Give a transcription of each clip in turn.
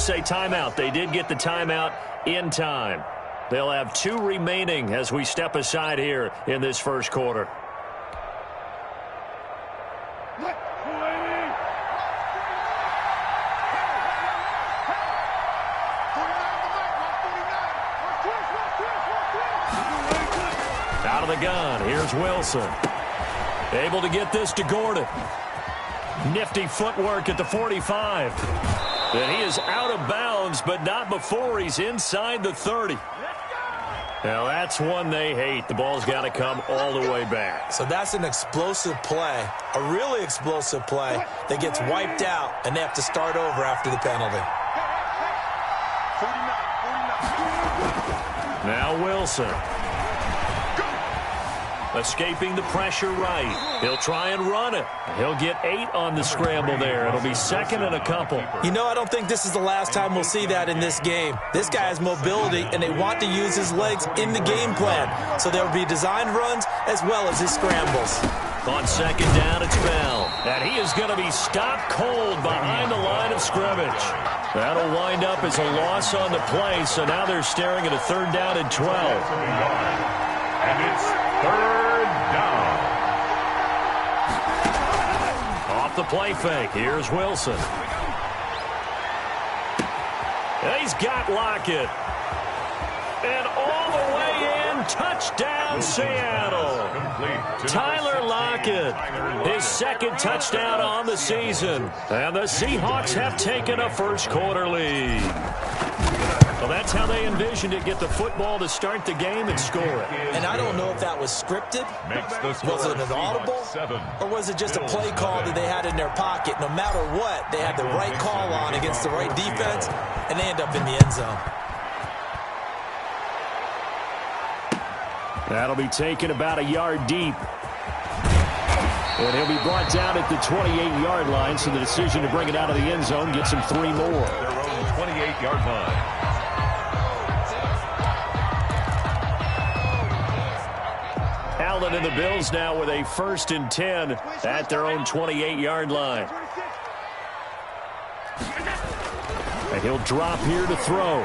say timeout. They did get the timeout in time. They'll have 2 remaining as we step aside here in this first quarter. Out of the gun, here's Wilson. Able to get this to Gordon. Nifty footwork at the 45. And he is out of bounds, but not before he's inside the 30. Now that's one they hate. The ball's got to come all the way back. So that's an explosive play, a really explosive play that gets wiped out, and they have to start over after the penalty. Now Wilson. Escaping the pressure right. He'll try and run it. He'll get 8 on the scramble there. It'll be second and a couple. You know, I don't think this is the last time we'll see that in this game. This guy has mobility, and they want to use his legs in the game plan. So there will be designed runs as well as his scrambles. On second down, it's Bell. And he is going to be stopped cold behind the line of scrimmage. That'll wind up as a loss on the play, so now they're staring at a 3rd down and 12. And it's 3rd down. Off the play fake, here's Wilson. And he's got Lockett. And all the way in, touchdown Seattle. Tyler Lockett, his 2nd touchdown on the season. And the Seahawks have taken a first quarter lead. Well, that's how they envisioned it, get the football to start the game and score it. And I don't know if that was scripted, was it an audible, or was it just a play call that they had in their pocket? No matter what, they had the right call on against the right defense, and they end up in the end zone. That'll be taken about a yard deep. And he'll be brought down at the 28-yard line, so the decision to bring it out of the end zone gets him 3 more. Their own 28-yard line. Allen and the Bills now with a 1st and 10 at their own 28-yard line. And he'll drop here to throw.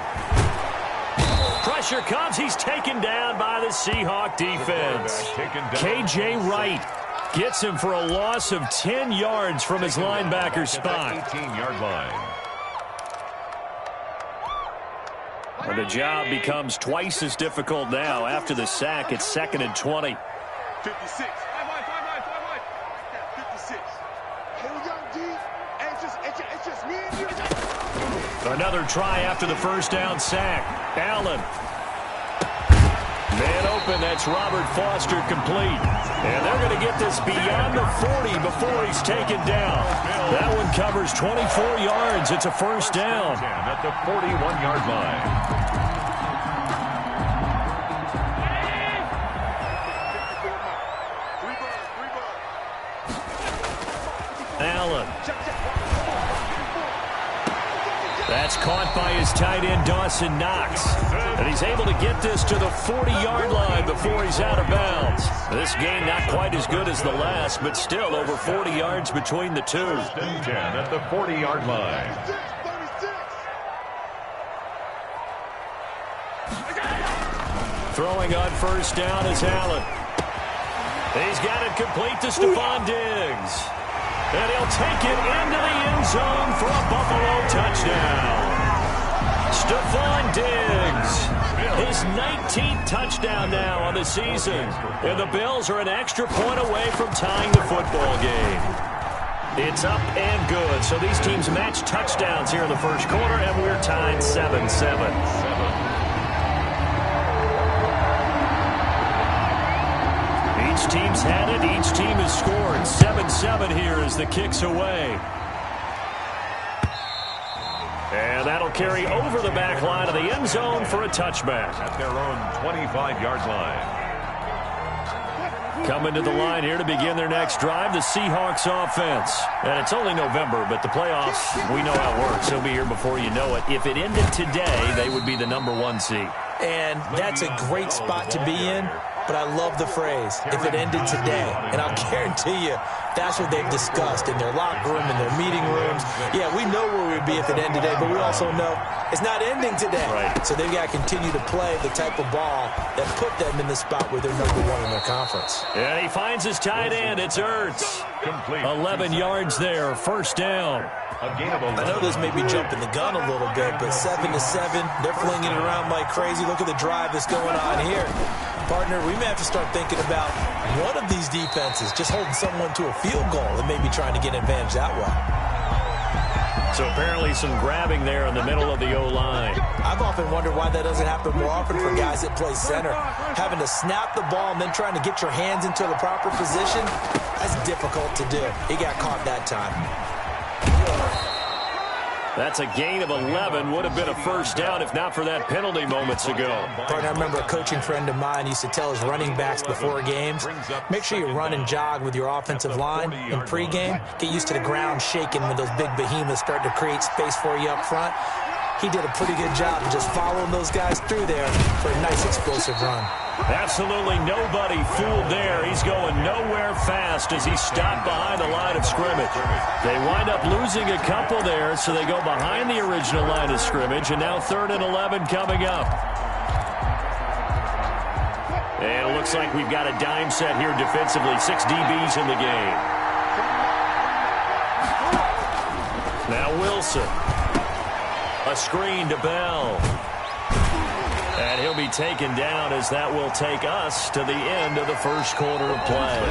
Pressure comes. He's taken down by the Seahawk defense. K.J. Wright gets him for a loss of 10 yards from his linebacker spot. 18-yard line. And the job becomes twice as difficult now. After the sack, it's 2nd and 20. 56. 56. Here we go, D. It's just me and you. Another try after the 1st down sack. Allen. Man open, that's Robert Foster complete. And they're going to get this beyond the 40 before he's taken down. That one covers 24 yards. It's a 1st down. At the 41-yard line. Allen. That's caught by his tight end, Dawson Knox. And he's able to get this to the 40-yard line before he's out of bounds. This game not quite as good as the last, but still over 40 yards between the two. 10 at the 40-yard line. Throwing on 1st down is Allen. He's got it complete to Stephon Diggs. And he'll take it into the end zone for a Buffalo touchdown. Stephon Diggs, his 19th touchdown now on the season. And the Bills are an extra point away from tying the football game. It's up and good. So these teams match touchdowns here in the first quarter, and we're tied 7-7. Each team's had it. Each team has scored. 7-7 here as the kick's away. And that'll carry over the back line of the end zone for a touchback. At their own 25-yard line. Coming to the line here to begin their next drive, the Seahawks offense. And it's only November, but the playoffs, we know how it works. They'll be here before you know it. If it ended today, they would be the #1 seed. And that's a great spot to be in, but I love the phrase, if it ended today. And I'll guarantee you, that's what they've discussed in their locker room, in their meeting rooms. Yeah, we know where we'd be if it ended today, but we also know it's not ending today. Right. So they've got to continue to play the type of ball that put them in the spot where they're number one in their conference. And he finds his tight end. It's Ertz. Complete. 11 yards there, first down. A gain of 11. I know this may be jumping the gun a little bit, but 7-7, they're flinging it around like crazy. Look at the drive that's going on here. Partner, we may have to start thinking about one of these defenses just holding someone to a field goal and maybe trying to get an advantage that way. So apparently some grabbing there in the middle of the O-line. I've often wondered why that doesn't happen more often for guys that play center. Having to snap the ball and then trying to get your hands into the proper position, that's difficult to do. He got caught that time. That's a gain of 11. Would have been a first down if not for that penalty moments ago. Partner, I remember a coaching friend of mine used to tell his running backs before games, make sure you run and jog with your offensive line in pregame. Get used to the ground shaking when those big behemoths start to create space for you up front. He did a pretty good job of just following those guys through there for a nice explosive run. Absolutely nobody fooled there. He's going nowhere fast as he stopped behind the line of scrimmage. They wind up losing a couple there, so they go behind the original line of scrimmage, and now 3rd and 11 coming up. And it looks like we've got a dime set here defensively. 6 DBs in the game. Now Wilson. A screen to Bell. And he'll be taken down as that will take us to the end of the first quarter of play.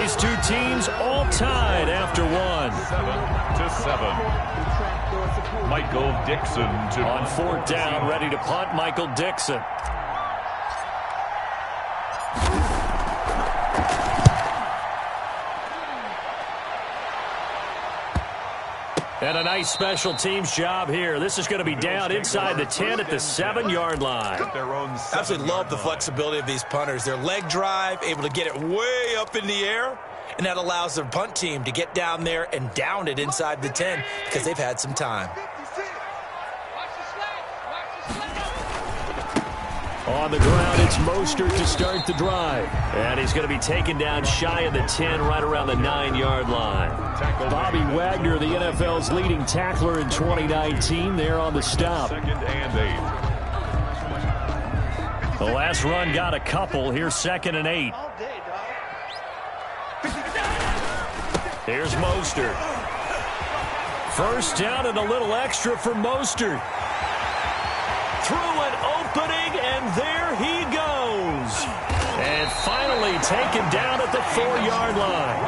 These two teams all tied after one. 7-7. Michael Dixon On 4th down, ready to punt, Michael Dixon. And a nice special teams job here. This is going to be down inside the 10 at the 7-yard line. Absolutely love the flexibility of these punters. Their leg drive, able to get it way up in the air, and that allows their punt team to get down there and down it inside the 10 because they've had some time. On the ground, it's Mostert to start the drive. And he's going to be taken down shy of the 10, right around the 9-yard line. Bobby Wagner, the NFL's leading tackler in 2019, there on the stop. 2nd and 8. The last run got a couple. Here's 2nd and 8. Here's Mostert. First down and a little extra for Mostert. Through an opening, and there he goes. And finally taken down at the 4-yard line.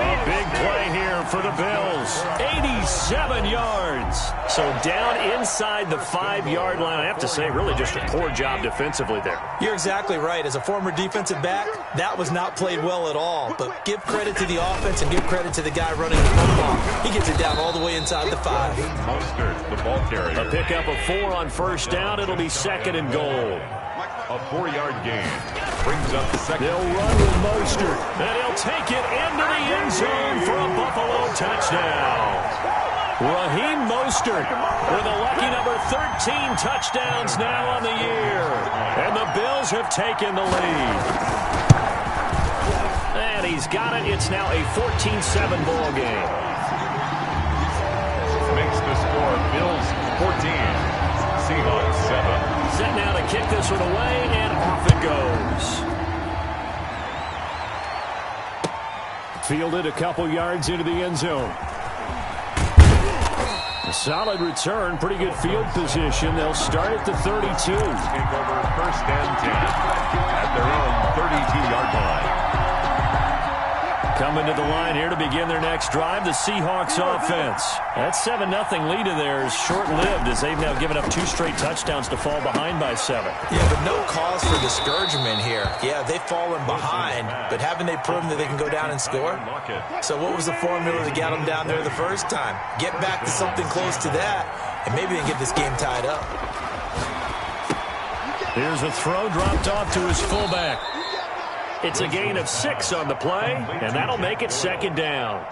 A big play here for the Bills. 87 yards. So down inside the 5-yard line. I have to say, really just a poor job defensively there. You're exactly right. As a former defensive back, that was not played well at all. But give credit to the offense and give credit to the guy running the football. He gets it down all the way inside the 5. Mostert, the ball carrier. A pickup of 4 on first down. It'll be 2nd and goal. A 4-yard gain. Brings up 2nd. They'll run with Mostert. And he'll take it into the end zone for a Buffalo touchdown. Raheem Mostert with a lucky number 13 touchdowns now on the year. And the Bills have taken the lead. And he's got it. It's now a 14-7 ball game. Makes the score Bills 14. Seahawks 7. Set now to kick this one away, and off it goes. Fielded a couple yards into the end zone. A solid return, pretty good field position. They'll start at the 32. Take over 1st and 10 at their own 32-yard line. Coming to the line here to begin their next drive, the Seahawks offense. That 7-0 lead of theirs short-lived as they've now given up 2 straight touchdowns to fall behind by 7. Yeah, but no cause for discouragement here. Yeah, they've fallen behind, but haven't they proven that they can go down and score? So what was the formula to get them down there the first time? Get back to something close to that, and maybe they can get this game tied up. Here's a throw dropped off to his fullback. It's a gain of 6 on the play, and that'll make it 2nd down.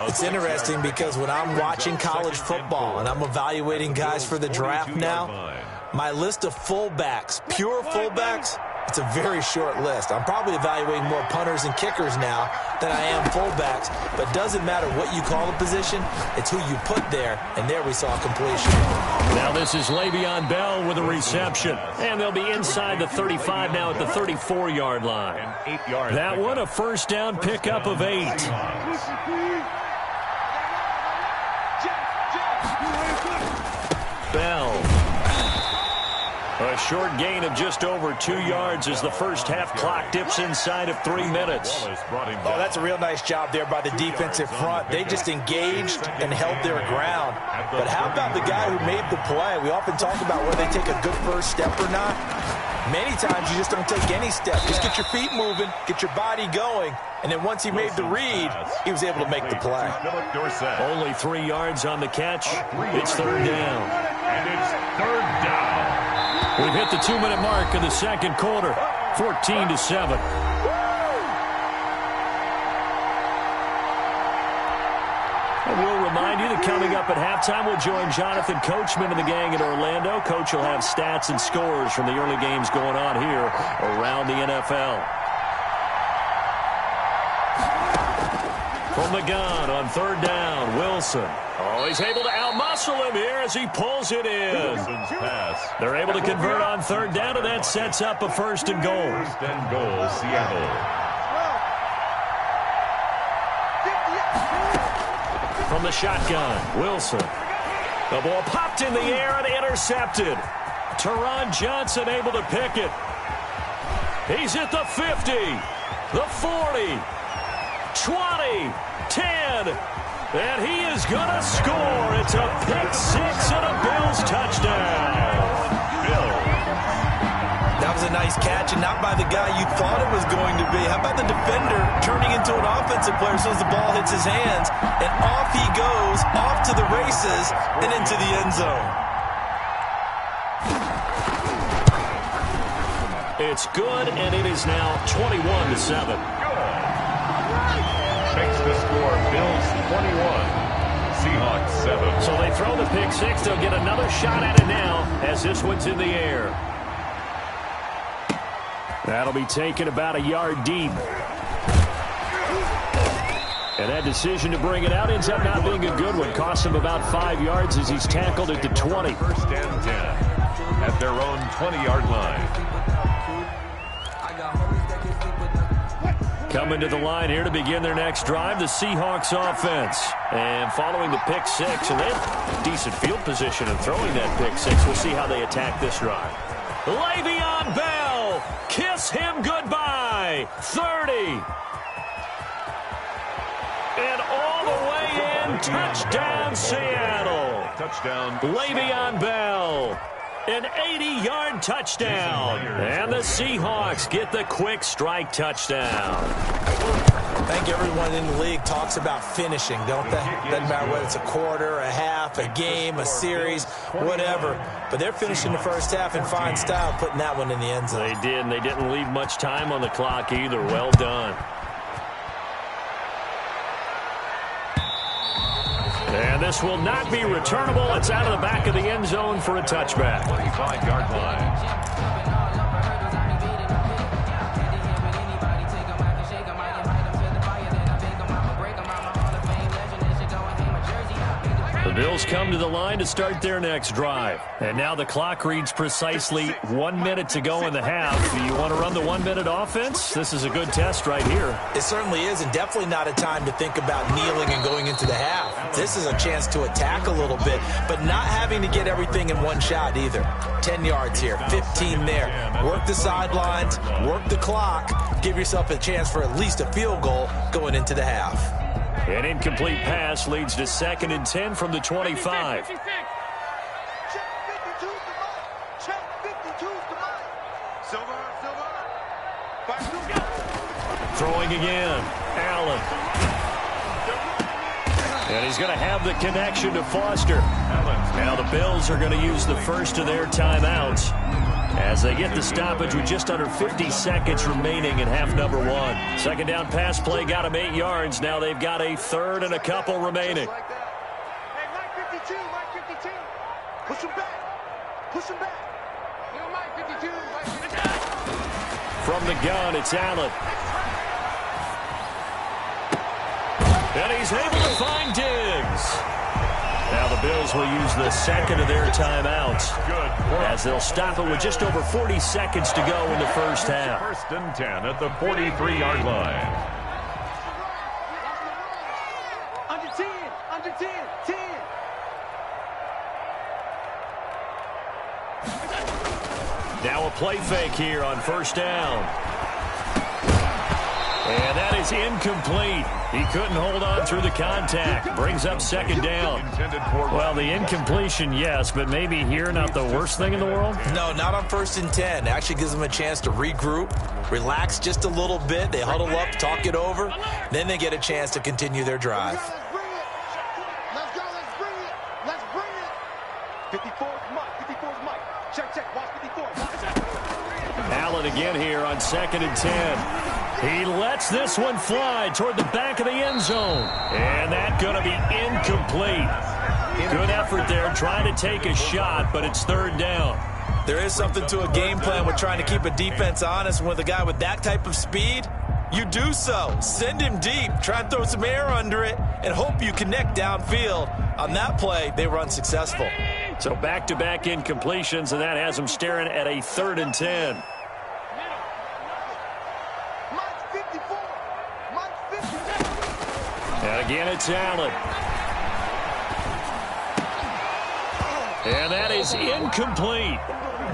It's interesting because when I'm watching college football and I'm evaluating guys for the draft now, my list of fullbacks, pure fullbacks, It's a very short list. I'm probably evaluating more punters and kickers now than I am fullbacks, but doesn't matter what you call the position, it's who you put there, and there we saw completion. Now this is Le'Veon Bell with a reception, and they'll be inside the 35 now at the 34-yard line. That one a first down pickup of 8. Bell. A short gain of just over 2 yards as the first half clock dips inside of 3 minutes. Oh, that's a real nice job there by the defensive front. They just engaged and held their ground. But how about the guy who made the play? We often talk about whether they take a good first step or not. Many times you just don't take any step. Just get your feet moving, get your body going, and then once he made the read, he was able to make the play. Only 3 yards on the catch. It's third down. And it's third down. We've hit the 2-minute mark in the second quarter, 14-7. And we'll remind you that coming up at halftime, we'll join Jonathan Coachman and the gang in Orlando. Coach will have stats and scores from the early games going on here around the NFL. From the gun on third down, Wilson. Oh, he's able to outmuscle him here as he pulls it in. They're able to convert on third down, and that sets up a first and goal. First and goal, Seattle. From the shotgun, Wilson. The ball popped in the air and intercepted. Teron Johnson able to pick it. He's at the 50, the 40, 20, 10, and he is going to score. It's a pick six and a Bills touchdown. That was a nice catch, and not by the guy you thought it was going to be. How about the defender turning into an offensive player as soon as the ball hits his hands, and off he goes, off to the races, and into the end zone. It's good, and it is now 21-7. Makes the score Bills 21, Seahawks 7. So they throw the pick six. They'll get another shot at it now as this one's in the air. That'll be taken about a yard deep. And that decision to bring it out ends up not being a good one. Costs him about 5 yards as he's tackled at the 20. First and 10 at their own 20-yard line. Coming to the line here to begin their next drive, the Seahawks offense. And following the pick six, and they have decent field position in throwing that pick six. We'll see how they attack this drive. Le'Veon Bell, kiss him goodbye. 30. And all the way in, touchdown Seattle. Touchdown. Le'Veon Bell. An 80-yard touchdown. And the Seahawks get the quick strike touchdown. I think everyone in the league talks about finishing, don't they? Doesn't matter whether it's a quarter, a half, a game, a series, whatever. But they're finishing the first half in fine style, putting that one in the end zone. They did, and they didn't leave much time on the clock either. Well done. And this will not be returnable. It's out of the back of the end zone for a touchback. 25-yard line. The Bills come to the line to start their next drive. And now the clock reads precisely 1 minute to go in the half. You want to run the 1 minute offense? This is a good test right here. It certainly is, and definitely not a time to think about kneeling and going into the half. This is a chance to attack a little bit, but not having to get everything in one shot either. 10 yards here, 15 there. Work the sidelines, work the clock, give yourself a chance for at least a field goal going into the half. An incomplete pass leads to 2nd and 10 from the 25. Throwing again, Allen. And he's going to have the connection to Foster. Now the Bills are going to use the first of their timeouts as they get the stoppage with just under 50 seconds remaining in half number one. Second down pass play got them 8 yards. Now they've got a third and a couple remaining. Hey, Mike 52, Mike 52. Push him back. Push him back. Mike 52, Mike 52. From the gun, it's Allen. And he's able to find Diggs. Now the Bills will use the second of their timeouts as they'll stop it with just over 40 seconds to go in the first half. First and 10 at the 43-yard line. Under 10, under 10, 10. Now a play fake here on first down. And that is incomplete. He couldn't hold on through the contact. Brings up second down. Well, the incompletion, yes, but maybe here not the worst thing in the world? No, not on first and 10. It actually gives them a chance to regroup, relax just a little bit. They huddle up, talk it over. Then they get a chance to continue their drive. Let's go, let's bring it. Let's bring it. 54's Mike, 54's Mike. Check, check, watch 54. Allen again here on second and 10. He lets this one fly toward the back of the end zone. And that's going to be incomplete. Good effort there trying to take a shot, but it's third down. There is something to a game plan with trying to keep a defense honest. With a guy with that type of speed, you do so. Send him deep. Try and throw some air under it and hope you connect downfield. On that play, they were unsuccessful. So back-to-back incompletions, and that has them staring at a third and 10. And again, it's Allen. And that is incomplete.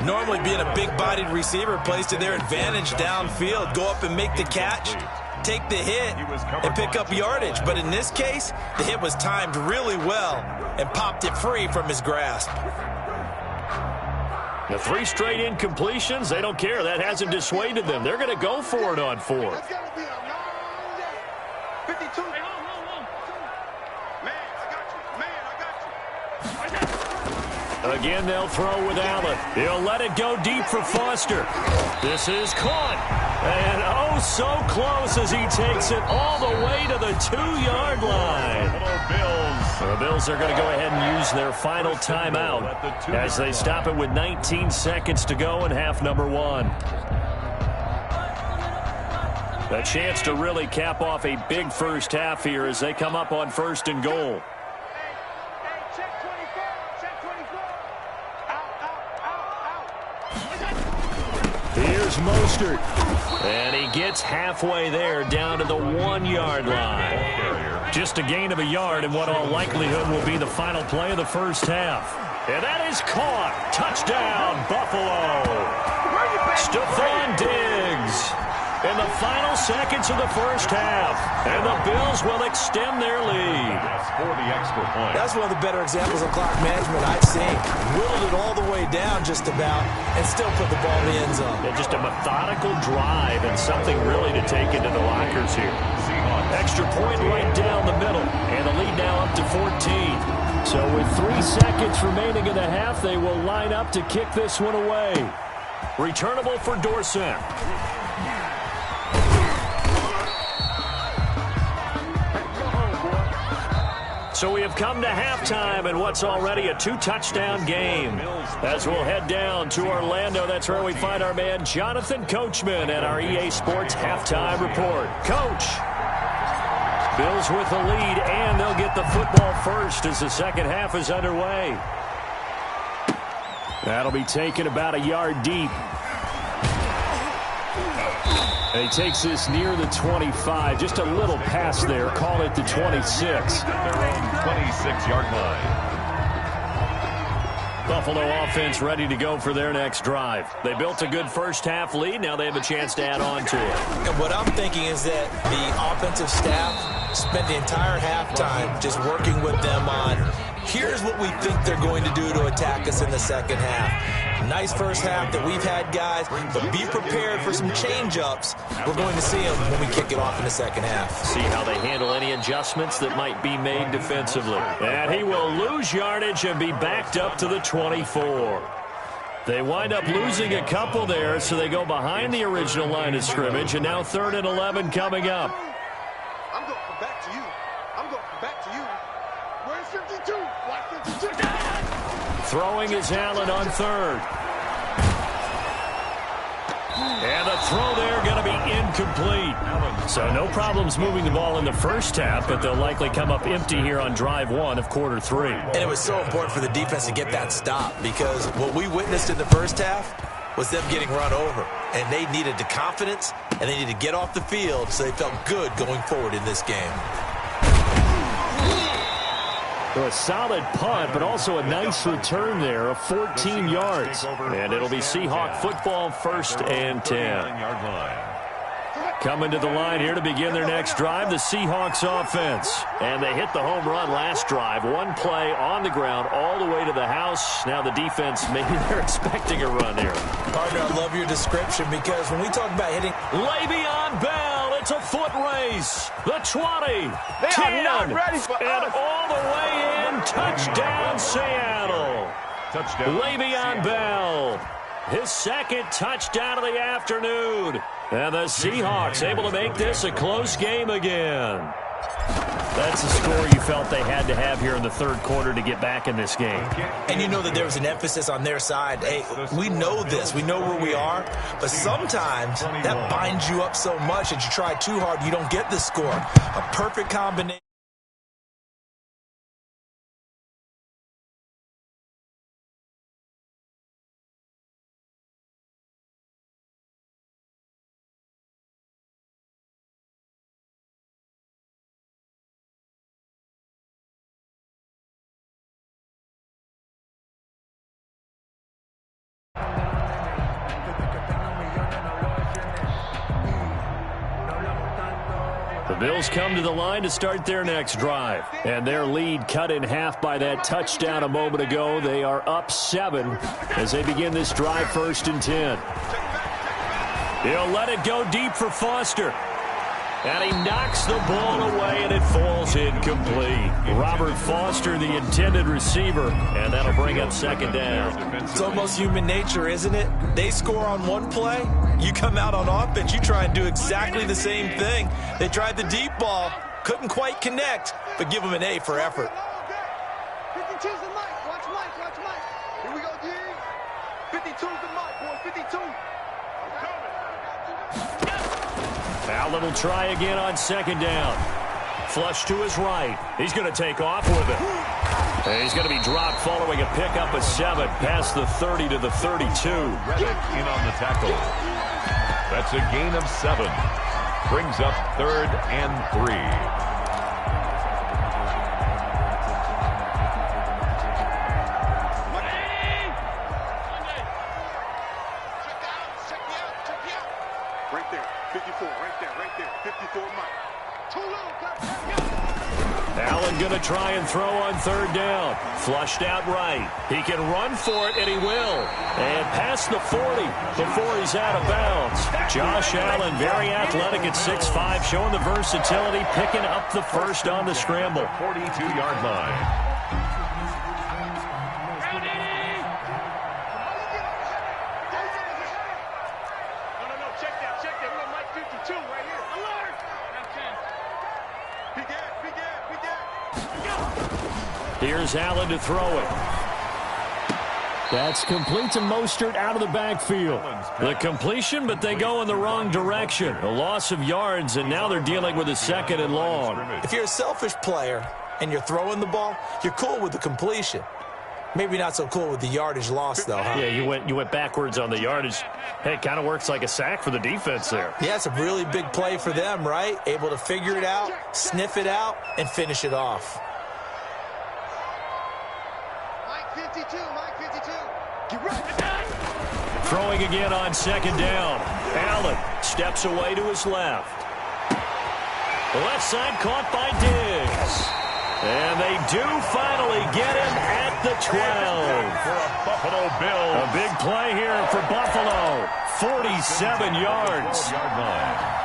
Normally being a big-bodied receiver plays to their advantage downfield. Go up and make the catch, take the hit, and pick up yardage. But in this case, the hit was timed really well and popped it free from his grasp. The 3 straight incompletions, they don't care. That hasn't dissuaded them. They're going to go for it on fourth. That's got to be a long day. 52. Man, I got you. Man, I got you. Again, they'll throw with Allen. He'll let it go deep for Foster. This is caught. And oh, so close as he takes it all the way to the 2-yard line. The Bills are going to go ahead and use their final timeout as they stop it with 19 seconds to go in half number 1. A chance to really cap off a big first half here as they come up on first and goal. Here's Mostert. And he gets halfway there down to the 1-yard line. Just a gain of a yard in what all likelihood will be the final play of the first half. And that is caught. Touchdown, Buffalo. Stephon Diggs in the final seconds of the first half. And the Bills will extend their lead. For the extra point. That's one of the better examples of clock management I've seen. Whittled it all the way down just about and still put the ball in the end zone. Yeah, just a methodical drive and something really to take into the lockers here. Extra point right down the middle. And the lead now up to 14. So with 3 seconds remaining in the half, they will line up to kick this one away. Returnable for Dorsett. So we have come to halftime in what's already a 2-touchdown game. As we'll head down to Orlando, that's where we find our man Jonathan Coachman at our EA Sports Halftime Report. Coach, Bills with the lead, and they'll get the football first as the second half is underway. That'll be taken about a yard deep. And he takes this near the 25. Just a little pass there. Call it the 26. Their own 26-yard line. Buffalo offense ready to go for their next drive. They built a good first half lead. Now they have a chance to add on to it. And what I'm thinking is that the offensive staff spent the entire halftime just working with them on, here's what we think they're going to do to attack us in the second half. Nice first half that we've had, guys, but be prepared for some change-ups. We're going to see them when we kick it off in the second half. See how they handle any adjustments that might be made defensively. And he will lose yardage and be backed up to the 24. They wind up losing a couple there, so they go behind the original line of scrimmage, and now 3rd and 11 coming up. I'm going to come back to you. I'm going to come back to you. Where's 52? Watch 52. Throwing is Allen on 3rd. And the throw there going to be incomplete. So no problems moving the ball in the first half, but they'll likely come up empty here on drive one of quarter three. And it was so important for the defense to get that stop, because what we witnessed in the first half was them getting run over. And they needed the confidence, and they needed to get off the field so they felt good going forward in this game. So a solid punt, but also a nice return there of 14 yards. And it'll be Seahawk football, 1st and 10. Coming to the line here to begin their next drive, the Seahawks offense. And they hit the home run last drive. One play on the ground all the way to the house. Now the defense, maybe they're expecting a run here. Partner, I love your description, because when we talk about hitting... Le'Veon Bell, it's a foot race. The 20, They 10, are not ready for and us. all the way in. Touchdown, Seattle. Touchdown. Le'Veon Bell, his second touchdown of the afternoon. And the Seahawks able to make this a close game again. That's the score you felt they had to have here in the third quarter to get back in this game. And you know that there was an emphasis on their side. Hey, we know this. We know where we are. But sometimes that binds you up so much that you try too hard, you don't get the score. A perfect combination. The Bills come to the line to start their next drive. And their lead cut in half by that touchdown a moment ago. They are up 7 as they begin this drive, 1st and 10. He'll let it go deep for Foster. And he knocks the ball away, and it falls incomplete. Robert Foster, the intended receiver, and that'll bring up 2nd down. It's almost human nature, isn't it? They score on one play. You come out on offense, you try and do exactly the same thing. They tried the deep ball, couldn't quite connect, but give them an A for effort. 52's the mic. Watch Mike. Watch Mike. Here we go, D. 52's the mic, boy. 52. Allen will try again on 2nd down. Flush to his right. He's going to take off with it. And he's going to be dropped following a pickup of 7 past the 30 to the 32. Reddick in on the tackle. That's a gain of 7. Brings up 3rd and 3. Right there. 54. Right there. 54 Mike. Too low. Allen going to try and throw on 3rd down. Flushed out right. He can run for it, and he will. And past the 40 before he's out of bounds. Josh Allen, very athletic at 6'5", showing the versatility, picking up the first on the scramble. 42-yard line. Here's Allen to throw it. That's complete to Mostert out of the backfield. The completion, but they go in the wrong direction. A loss of yards, and now they're dealing with a 2nd and long. If you're a selfish player and you're throwing the ball, you're cool with the completion. Maybe not so cool with the yardage loss, though, huh? Yeah, you went backwards on the yardage. Hey, it kind of works like a sack for the defense there. Yeah, it's a really big play for them, right? Able to figure it out, sniff it out, and finish it off. Mike 52. Get ready. Throwing again on 2nd down. Allen steps away to his left. The left side caught by Diggs. And they do finally get him at the 12. For a Buffalo Bills. A big play here for Buffalo. 47 yards. Yard line.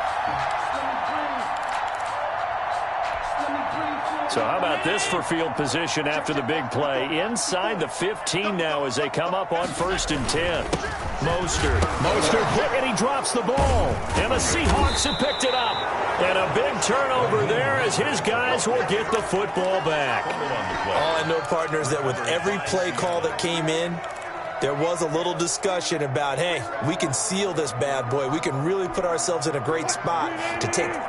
So how about this for field position after the big play? Inside the 15 now as they come up on 1st and 10. Mostert hit, and he drops the ball. And the Seahawks have picked it up. And a big turnover there as his guys will get the football back. All I know, partners, that with every play call that came in, There was a little discussion about, hey, we can seal this bad boy. We can really put ourselves in a great spot to take